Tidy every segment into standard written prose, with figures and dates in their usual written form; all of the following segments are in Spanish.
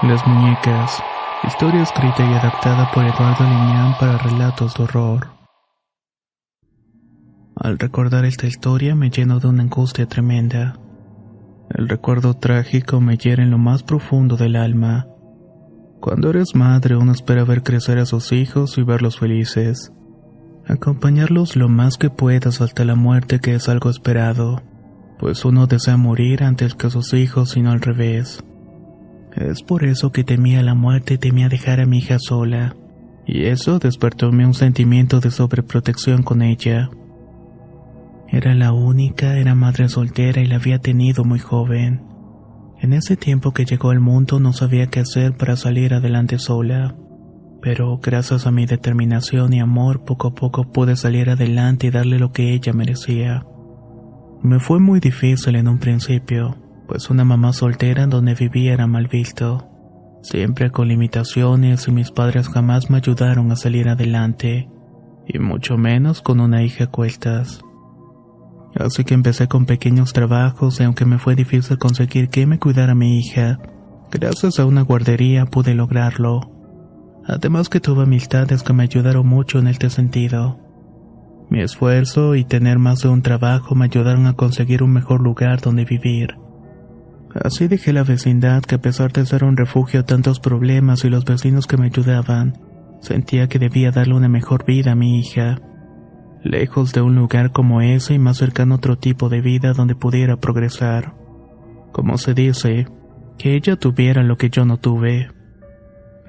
Las muñecas. Historia escrita y adaptada por Eduardo Liñán para relatos de horror. Al recordar esta historia me lleno de una angustia tremenda. El recuerdo trágico me hiere en lo más profundo del alma. Cuando eres madre, uno espera ver crecer a sus hijos y verlos felices. Acompañarlos lo más que puedas hasta la muerte, que es algo esperado, pues uno desea morir antes que sus hijos y no al revés. Es por eso que temía la muerte y temía dejar a mi hija sola, y eso despertó en mí un sentimiento de sobreprotección con ella. Era la única, era madre soltera y la había tenido muy joven. En ese tiempo que llegó al mundo no sabía qué hacer para salir adelante sola, pero gracias a mi determinación y amor poco a poco pude salir adelante y darle lo que ella merecía. Me fue muy difícil en un principio, pues una mamá soltera en donde vivía era mal visto, siempre con limitaciones, y mis padres jamás me ayudaron a salir adelante, y mucho menos con una hija a cuestas. Así que empecé con pequeños trabajos y aunque me fue difícil conseguir que me cuidara mi hija, gracias a una guardería pude lograrlo. Además que tuve amistades que me ayudaron mucho en este sentido. Mi esfuerzo y tener más de un trabajo me ayudaron a conseguir un mejor lugar donde vivir. Así dejé la vecindad, que a pesar de ser un refugio a tantos problemas y los vecinos que me ayudaban, sentía que debía darle una mejor vida a mi hija. Lejos de un lugar como ese y más cercano a otro tipo de vida donde pudiera progresar. Como se dice, que ella tuviera lo que yo no tuve.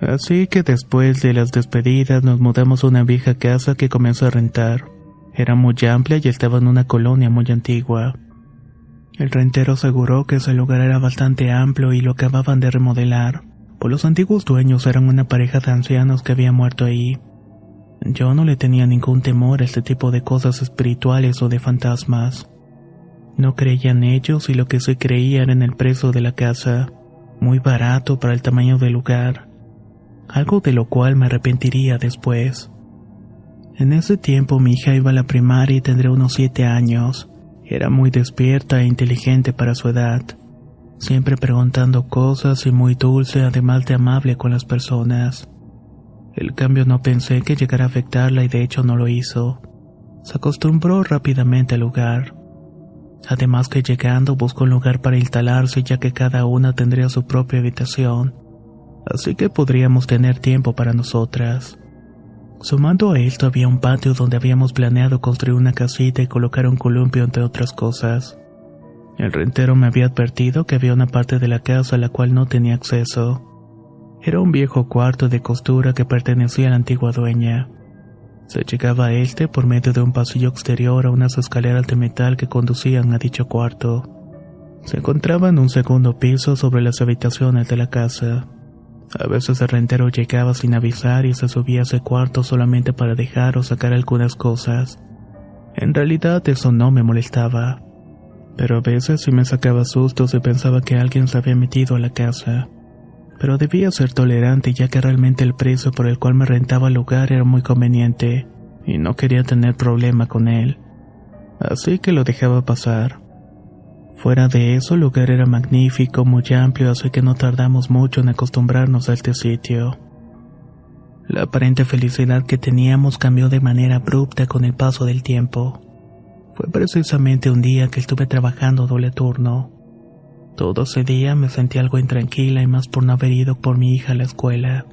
Así que después de las despedidas nos mudamos a una vieja casa que comenzó a rentar. Era muy amplia y estaba en una colonia muy antigua. El rentero aseguró que ese lugar era bastante amplio y lo acababan de remodelar, pues los antiguos dueños eran una pareja de ancianos que había muerto ahí. Yo no le tenía ningún temor a este tipo de cosas espirituales o de fantasmas. No creía en ellos y lo que sí creía era en el precio de la casa, muy barato para el tamaño del lugar, algo de lo cual me arrepentiría después. En ese tiempo mi hija iba a la primaria y tendría unos 7 años. Era muy despierta e inteligente para su edad, siempre preguntando cosas y muy dulce, además de amable con las personas. El cambio no pensé que llegara a afectarla y de hecho no lo hizo. Se acostumbró rápidamente al lugar. Además que llegando buscó un lugar para instalarse, ya que cada una tendría su propia habitación, así que podríamos tener tiempo para nosotras. Sumando a esto había un patio donde habíamos planeado construir una casita y colocar un columpio entre otras cosas. El rentero me había advertido que había una parte de la casa a la cual no tenía acceso. Era un viejo cuarto de costura que pertenecía a la antigua dueña. Se llegaba a este por medio de un pasillo exterior a unas escaleras de metal que conducían a dicho cuarto. Se encontraba en un segundo piso sobre las habitaciones de la casa. A veces el rentero llegaba sin avisar y se subía a ese cuarto solamente para dejar o sacar algunas cosas. En realidad eso no me molestaba, pero a veces sí me sacaba sustos y pensaba que alguien se había metido a la casa. Pero debía ser tolerante, ya que realmente el precio por el cual me rentaba el lugar era muy conveniente y no quería tener problema con él, así que lo dejaba pasar. Fuera de eso, el lugar era magnífico, muy amplio, así que no tardamos mucho en acostumbrarnos a este sitio. La aparente felicidad que teníamos cambió de manera abrupta con el paso del tiempo. Fue precisamente un día que estuve trabajando doble turno. Todo ese día me sentí algo intranquila y más por no haber ido por mi hija a la escuela.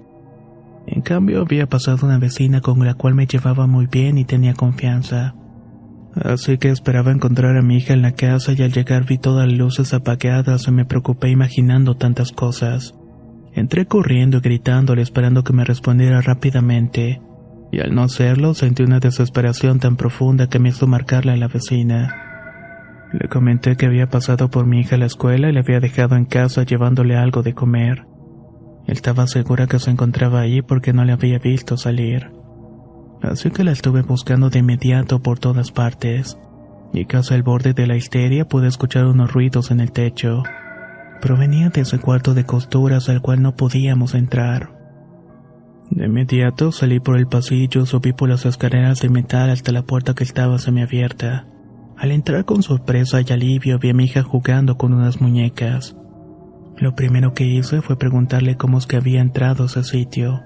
En cambio, había pasado una vecina con la cual me llevaba muy bien y tenía confianza. Así que esperaba encontrar a mi hija en la casa y al llegar vi todas las luces apagadas y me preocupé imaginando tantas cosas. Entré corriendo y gritándole esperando que me respondiera rápidamente, y al no hacerlo sentí una desesperación tan profunda que me hizo marcarle a la vecina. Le comenté que había pasado por mi hija a la escuela y la había dejado en casa llevándole algo de comer. Estaba segura que se encontraba ahí porque no la había visto salir. Así que la estuve buscando de inmediato por todas partes, y casi al borde de la histeria pude escuchar unos ruidos en el techo. Provenía de ese cuarto de costuras al cual no podíamos entrar. De inmediato salí por el pasillo, subí por las escaleras de metal hasta la puerta que estaba semiabierta. Al entrar con sorpresa y alivio vi a mi hija jugando con unas muñecas. Lo primero que hice fue preguntarle cómo es que había entrado a ese sitio,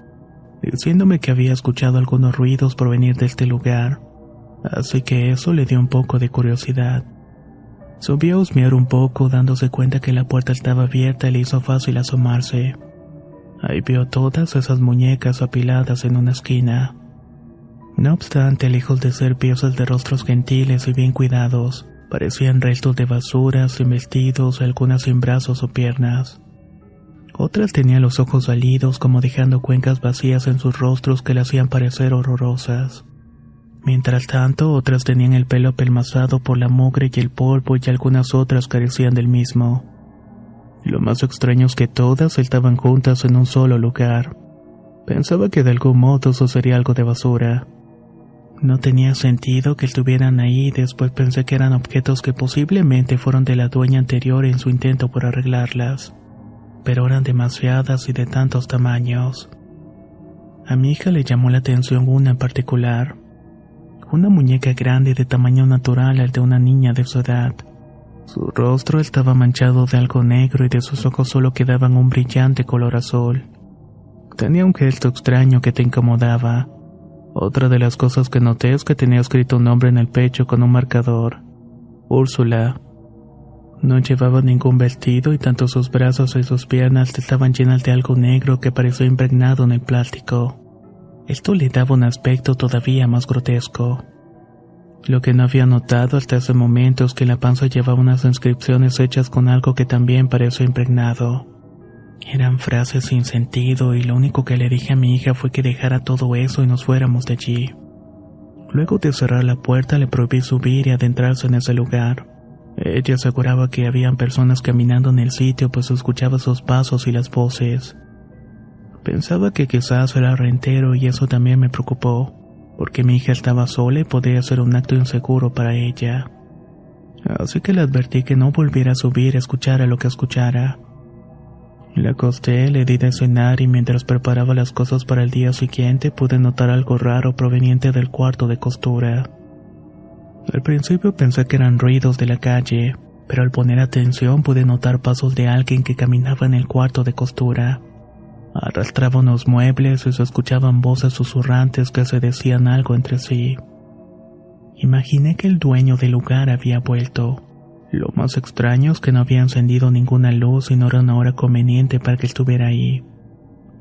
diciéndome que había escuchado algunos ruidos provenir de este lugar, así que eso le dio un poco de curiosidad. Subió a husmear un poco, dándose cuenta que la puerta estaba abierta y le hizo fácil asomarse. Ahí vio todas esas muñecas apiladas en una esquina. No obstante, lejos de ser piezas de rostros gentiles y bien cuidados, parecían restos de basuras, sin vestidos, algunas sin brazos o piernas. Otras tenían los ojos salidos, como dejando cuencas vacías en sus rostros que le hacían parecer horrorosas. Mientras tanto, otras tenían el pelo apelmazado por la mugre y el polvo, y algunas otras carecían del mismo. Lo más extraño es que todas estaban juntas en un solo lugar. Pensaba que de algún modo eso sería algo de basura. No tenía sentido que estuvieran ahí, y después pensé que eran objetos que posiblemente fueron de la dueña anterior en su intento por arreglarlas. Pero eran demasiadas y de tantos tamaños. A mi hija le llamó la atención una en particular. Una muñeca grande de tamaño natural al de una niña de su edad. Su rostro estaba manchado de algo negro y de sus ojos solo quedaban un brillante color azul. Tenía un gesto extraño que te incomodaba. Otra de las cosas que noté es que tenía escrito un nombre en el pecho con un marcador: Úrsula. No llevaba ningún vestido y tanto sus brazos y sus piernas estaban llenas de algo negro que parecía impregnado en el plástico. Esto le daba un aspecto todavía más grotesco. Lo que no había notado hasta ese momento es que la panza llevaba unas inscripciones hechas con algo que también parecía impregnado. Eran frases sin sentido y lo único que le dije a mi hija fue que dejara todo eso y nos fuéramos de allí. Luego de cerrar la puerta le prohibí subir y adentrarse en ese lugar. Ella aseguraba que habían personas caminando en el sitio, pues escuchaba sus pasos y las voces. Pensaba que quizás era rentero y eso también me preocupó, porque mi hija estaba sola y podría ser un acto inseguro para ella. Así que le advertí que no volviera a subir, escuchara lo que escuchara. La acosté, le di de cenar y mientras preparaba las cosas para el día siguiente pude notar algo raro proveniente del cuarto de costura. Al principio pensé que eran ruidos de la calle, pero al poner atención pude notar pasos de alguien que caminaba en el cuarto de costura. Arrastraba unos muebles y se escuchaban voces susurrantes que se decían algo entre sí. Imaginé que el dueño del lugar había vuelto. Lo más extraño es que no había encendido ninguna luz y no era una hora conveniente para que estuviera ahí.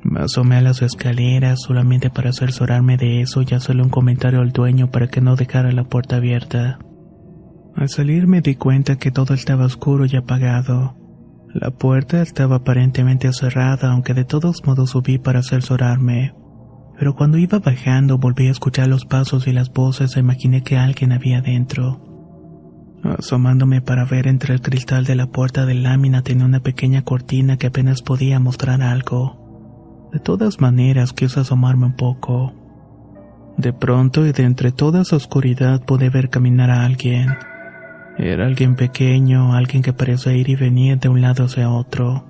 Me asomé a las escaleras solamente para cerciorarme de eso y hacerle un comentario al dueño para que no dejara la puerta abierta. Al salir me di cuenta que todo estaba oscuro y apagado. La puerta estaba aparentemente cerrada, aunque de todos modos subí para cerciorarme. Pero cuando iba bajando volví a escuchar los pasos y las voces e imaginé que alguien había dentro. Asomándome para ver entre el cristal de la puerta de lámina tenía una pequeña cortina que apenas podía mostrar algo. De todas maneras quise asomarme un poco. De pronto y de entre toda esa oscuridad pude ver caminar a alguien. Era alguien pequeño, alguien que parecía ir y venir de un lado hacia otro.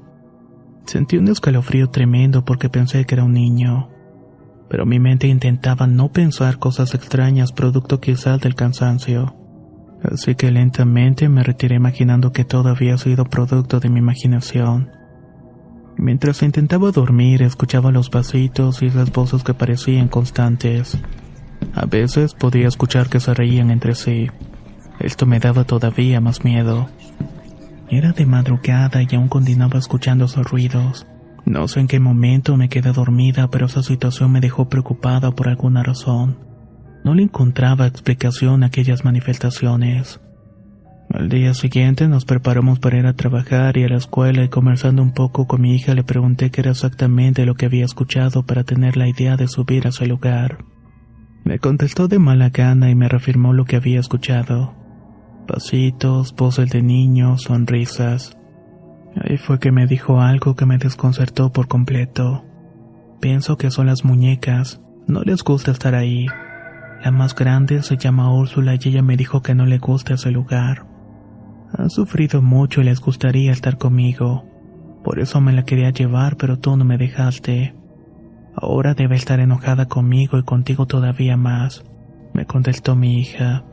Sentí un escalofrío tremendo porque pensé que era un niño. Pero mi mente intentaba no pensar cosas extrañas producto quizás del cansancio. Así que lentamente me retiré imaginando que todo había sido producto de mi imaginación. Mientras intentaba dormir, escuchaba los pasitos y las voces que parecían constantes. A veces podía escuchar que se reían entre sí. Esto me daba todavía más miedo. Era de madrugada y aún continuaba escuchando esos ruidos. No sé en qué momento me quedé dormida, pero esa situación me dejó preocupada por alguna razón. No le encontraba explicación a aquellas manifestaciones. Al día siguiente nos preparamos para ir a trabajar y a la escuela y conversando un poco con mi hija le pregunté qué era exactamente lo que había escuchado para tener la idea de subir a ese lugar. Me contestó de mala gana y me reafirmó lo que había escuchado. Pasitos, voces de niños, sonrisas. Ahí fue que me dijo algo que me desconcertó por completo. Pienso que son las muñecas, no les gusta estar ahí. La más grande se llama Úrsula y ella me dijo que no le gusta ese lugar. Han sufrido mucho y les gustaría estar conmigo. Por eso me la quería llevar, pero tú no me dejaste. Ahora debe estar enojada conmigo y contigo todavía más, me contestó mi hija.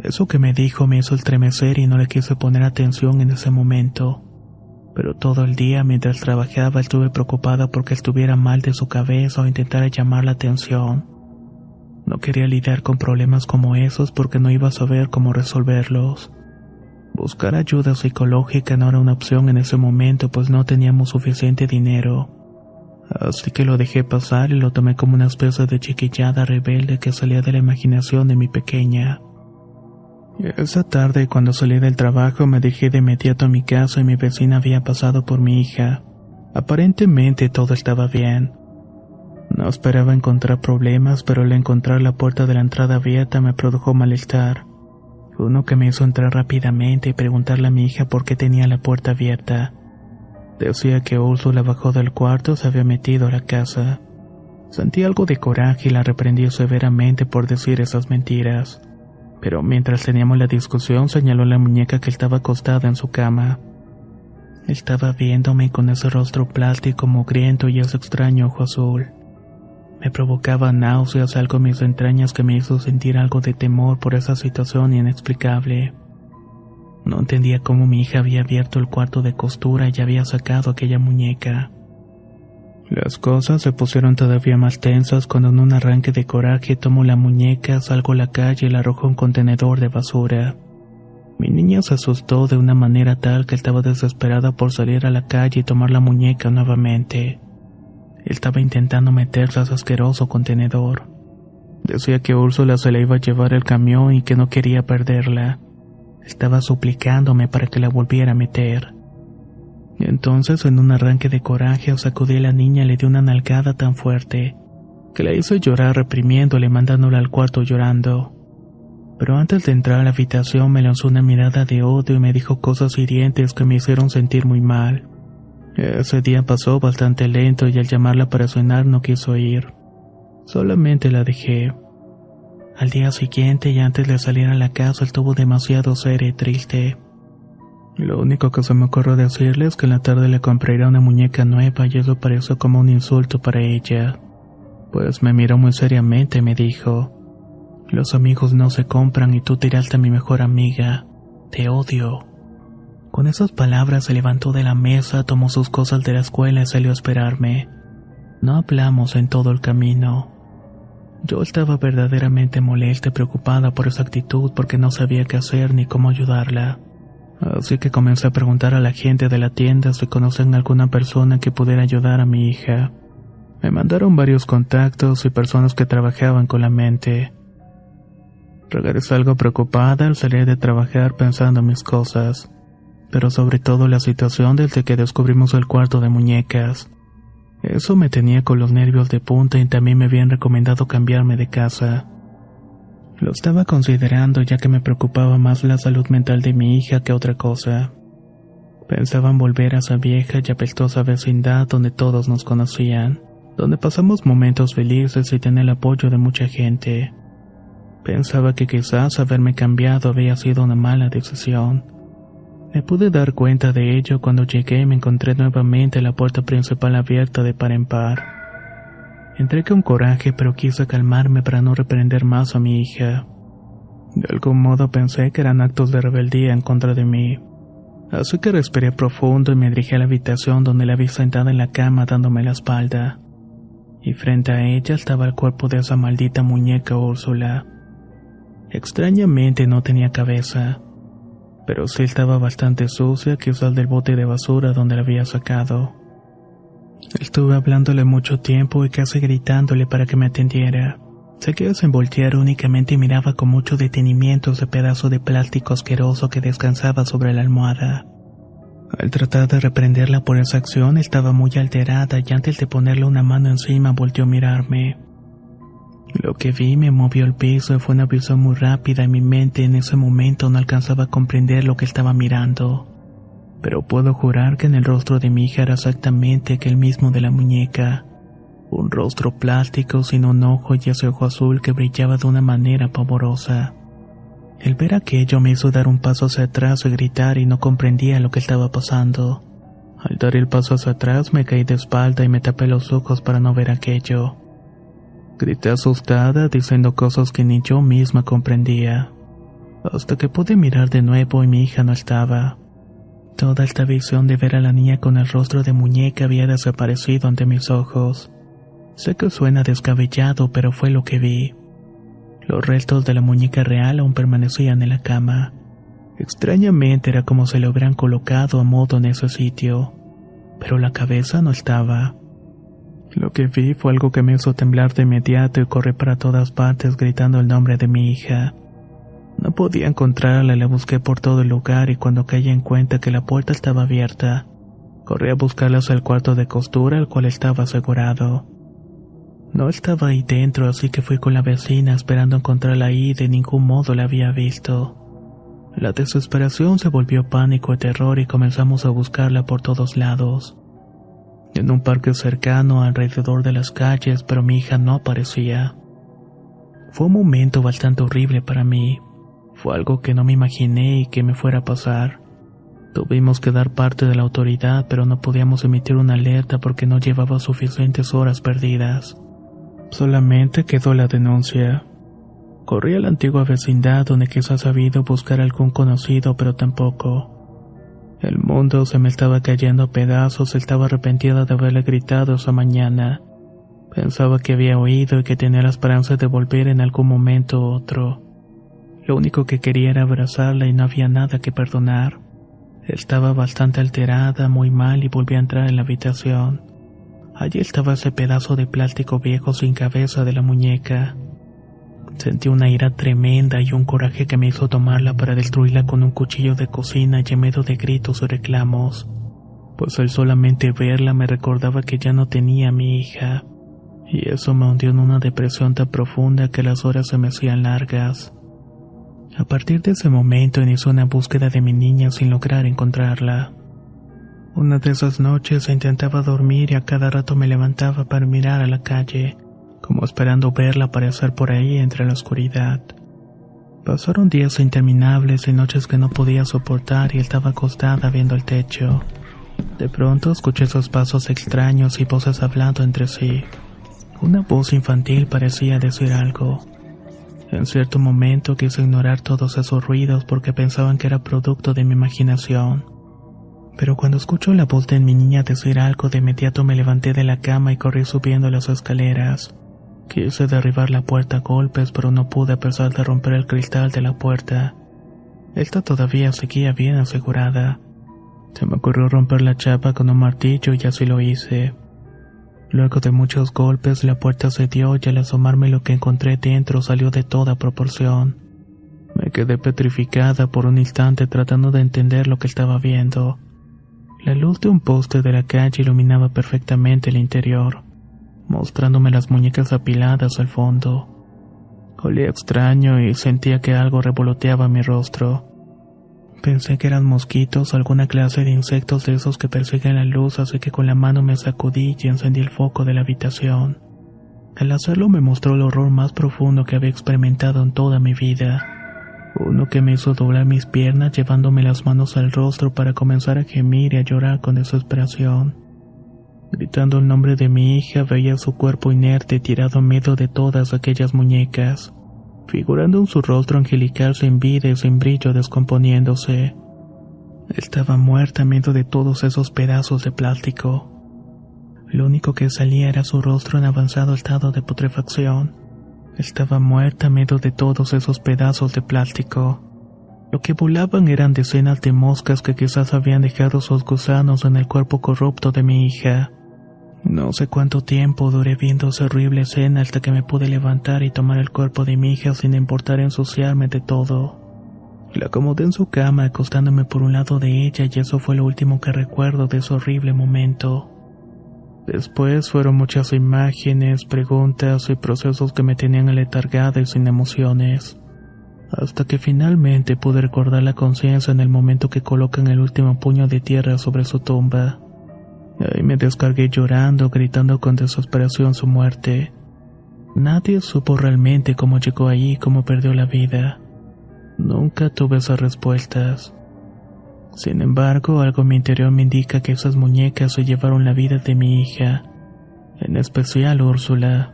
Eso que me dijo me hizo estremecer y no le quise poner atención en ese momento. pero todo el día mientras trabajaba estuve preocupada porque estuviera mal de su cabeza o intentara llamar la atención. No quería lidiar con problemas como esos porque no iba a saber cómo resolverlos. Buscar ayuda psicológica no era una opción en ese momento, pues no teníamos suficiente dinero. Así que lo dejé pasar y lo tomé como una especie de chiquillada rebelde que salía de la imaginación de mi pequeña. Esa tarde, cuando salí del trabajo, me dirigí de inmediato a mi casa y mi vecina había pasado por mi hija. Aparentemente todo estaba bien. No esperaba encontrar problemas, pero al encontrar la puerta de la entrada abierta me produjo malestar. Uno que me hizo entrar rápidamente y preguntarle a mi hija por qué tenía la puerta abierta. Decía que Úrsula bajó del cuarto y se había metido a la casa. Sentí algo de coraje y la reprendí severamente por decir esas mentiras. Pero mientras teníamos la discusión señaló la muñeca que estaba acostada en su cama. Estaba viéndome con ese rostro plástico mugriento y ese extraño ojo azul. Me provocaba náuseas, algo en mis entrañas que me hizo sentir algo de temor por esa situación inexplicable. No entendía cómo mi hija había abierto el cuarto de costura y había sacado aquella muñeca. Las cosas se pusieron todavía más tensas cuando en un arranque de coraje tomo la muñeca, salgo a la calle y la arrojo a un contenedor de basura. Mi niña se asustó de una manera tal que estaba desesperada por salir a la calle y tomar la muñeca nuevamente. Estaba intentando meterla a ese asqueroso contenedor. Decía que Úrsula se la iba a llevar el camión y que no quería perderla. Estaba suplicándome para que la volviera a meter. Entonces, en un arranque de coraje, sacudí a la niña y le di una nalgada tan fuerte que la hice llorar reprimiéndole y mandándola al cuarto llorando. Pero antes de entrar a la habitación me lanzó una mirada de odio y me dijo cosas hirientes que me hicieron sentir muy mal. Ese día pasó bastante lento y al llamarla para cenar no quiso ir. Solamente la dejé. Al día siguiente y antes de salir a la casa estuvo demasiado seria y triste. Lo único que se me ocurrió decirle es que en la tarde le compraría una muñeca nueva y eso pareció como un insulto para ella. Pues me miró muy seriamente y me dijo: «Los amigos no se compran y tú tiraste a mi mejor amiga. Te odio». Con esas palabras se levantó de la mesa, tomó sus cosas de la escuela y salió a esperarme. No hablamos en todo el camino. Yo estaba verdaderamente molesta y preocupada por esa actitud porque no sabía qué hacer ni cómo ayudarla. Así que comencé a preguntar a la gente de la tienda si conocen alguna persona que pudiera ayudar a mi hija. Me mandaron varios contactos y personas que trabajaban con la mente. Regresé algo preocupada al salir de trabajar pensando en mis cosas, pero sobre todo la situación desde que descubrimos el cuarto de muñecas. Eso me tenía con los nervios de punta y también me habían recomendado cambiarme de casa. Lo estaba considerando ya que me preocupaba más la salud mental de mi hija que otra cosa. Pensaba en volver a esa vieja y apestosa vecindad donde todos nos conocían, donde pasamos momentos felices y tener el apoyo de mucha gente. Pensaba que quizás haberme cambiado había sido una mala decisión. Me pude dar cuenta de ello cuando llegué y me encontré nuevamente la puerta principal abierta de par en par. Entré con coraje, pero quise calmarme para no reprender más a mi hija. De algún modo pensé que eran actos de rebeldía en contra de mí. Así que respiré profundo y me dirigí a la habitación donde la vi sentada en la cama dándome la espalda. Y frente a ella estaba el cuerpo de esa maldita muñeca Úrsula. Extrañamente no tenía cabeza, pero sí estaba bastante sucia, quizás del bote de basura donde la había sacado. Estuve hablándole mucho tiempo y casi gritándole para que me atendiera. Se quedó sin voltear únicamente y miraba con mucho detenimiento ese pedazo de plástico asqueroso que descansaba sobre la almohada. Al tratar de reprenderla por esa acción estaba muy alterada y antes de ponerle una mano encima volteó a mirarme. Lo que vi me movió el piso y fue una visión muy rápida y mi mente en ese momento no alcanzaba a comprender lo que estaba mirando. Pero puedo jurar que en el rostro de mi hija era exactamente aquel mismo de la muñeca. Un rostro plástico sin un ojo y ese ojo azul que brillaba de una manera pavorosa. El ver aquello me hizo dar un paso hacia atrás y gritar y no comprendía lo que estaba pasando. Al dar el paso hacia atrás me caí de espalda y me tapé los ojos para no ver aquello. Grité asustada diciendo cosas que ni yo misma comprendía. Hasta que pude mirar de nuevo y mi hija no estaba. Toda esta visión de ver a la niña con el rostro de muñeca había desaparecido ante mis ojos. Sé que suena descabellado, pero fue lo que vi. Los restos de la muñeca real aún permanecían en la cama. Extrañamente era como si la hubieran colocado a modo en ese sitio, pero la cabeza no estaba. Lo que vi fue algo que me hizo temblar de inmediato y corrí para todas partes gritando el nombre de mi hija. No podía encontrarla, la busqué por todo el lugar y cuando caí en cuenta que la puerta estaba abierta, corrí a buscarla hacia el cuarto de costura al cual estaba asegurado. No estaba ahí dentro, así que fui con la vecina esperando encontrarla ahí y de ningún modo la había visto. La desesperación se volvió pánico y terror y comenzamos a buscarla por todos lados. En un parque cercano, alrededor de las calles, pero mi hija no aparecía. Fue un momento bastante horrible para mí. Fue algo que no me imaginé y que me fuera a pasar. Tuvimos que dar parte de la autoridad, pero no podíamos emitir una alerta porque no llevaba suficientes horas perdidas. Solamente quedó la denuncia. Corrí a la antigua vecindad donde quizás sabido buscar a algún conocido, pero tampoco. El mundo se me estaba cayendo a pedazos, estaba arrepentida de haberle gritado esa mañana. Pensaba que había oído y que tenía la esperanza de volver en algún momento u otro. Lo único que quería era abrazarla y no había nada que perdonar. Estaba bastante alterada, muy mal y volví a entrar en la habitación. Allí estaba ese pedazo de plástico viejo sin cabeza de la muñeca. Sentí una ira tremenda y un coraje que me hizo tomarla para destruirla con un cuchillo de cocina y en medio de gritos y reclamos, pues al solamente verla me recordaba que ya no tenía a mi hija, y eso me hundió en una depresión tan profunda que las horas se me hacían largas. A partir de ese momento inició una búsqueda de mi niña sin lograr encontrarla. Una de esas noches intentaba dormir y a cada rato me levantaba para mirar a la calle, como esperando verla aparecer por ahí entre la oscuridad. Pasaron días interminables y noches que no podía soportar y estaba acostada viendo el techo. De pronto escuché esos pasos extraños y voces hablando entre sí. Una voz infantil parecía decir algo. En cierto momento quise ignorar todos esos ruidos porque pensaban que era producto de mi imaginación. Pero cuando escucho la voz de mi niña decir algo, de inmediato me levanté de la cama y corrí subiendo las escaleras. Quise derribar la puerta a golpes, pero no pude a pesar de romper el cristal de la puerta. Esta todavía seguía bien asegurada. Se me ocurrió romper la chapa con un martillo y así lo hice. Luego de muchos golpes la puerta cedió y al asomarme lo que encontré dentro salió de toda proporción. Me quedé petrificada por un instante tratando de entender lo que estaba viendo. La luz de un poste de la calle iluminaba perfectamente el interior, mostrándome las muñecas apiladas al fondo. Olía extraño y sentía que algo revoloteaba mi rostro. Pensé que eran mosquitos o alguna clase de insectos de esos que persiguen la luz, así que con la mano me sacudí y encendí el foco de la habitación. Al hacerlo me mostró el horror más profundo que había experimentado en toda mi vida. Uno que me hizo doblar mis piernas llevándome las manos al rostro para comenzar a gemir y a llorar con desesperación. Gritando el nombre de mi hija, veía su cuerpo inerte tirado en medio de todas aquellas muñecas, figurando en su rostro angelical sin vida y sin brillo descomponiéndose. Estaba muerta en medio de todos esos pedazos de plástico. Lo único que salía era su rostro en avanzado estado de putrefacción. Estaba muerta en medio de todos esos pedazos de plástico. Lo que volaban eran decenas de moscas que quizás habían dejado sus gusanos en el cuerpo corrupto de mi hija. No sé cuánto tiempo duré viendo esa horrible escena hasta que me pude levantar y tomar el cuerpo de mi hija sin importar ensuciarme de todo. La acomodé en su cama acostándome por un lado de ella y eso fue lo último que recuerdo de ese horrible momento. Después fueron muchas imágenes, preguntas y procesos que me tenían aletargada y sin emociones. Hasta que finalmente pude recordar la conciencia en el momento que colocan el último puño de tierra sobre su tumba. Ahí me descargué llorando, gritando con desesperación su muerte. Nadie supo realmente cómo llegó ahí y cómo perdió la vida. Nunca tuve esas respuestas. Sin embargo, algo en mi interior me indica que esas muñecas se llevaron la vida de mi hija, en especial Úrsula.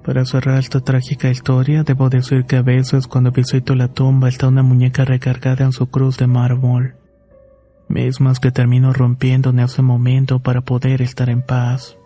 Para cerrar esta trágica historia, debo decir que a veces cuando visito la tumba está una muñeca recargada en su cruz de mármol. mismas que termino rompiendo en ese momento para poder estar en paz.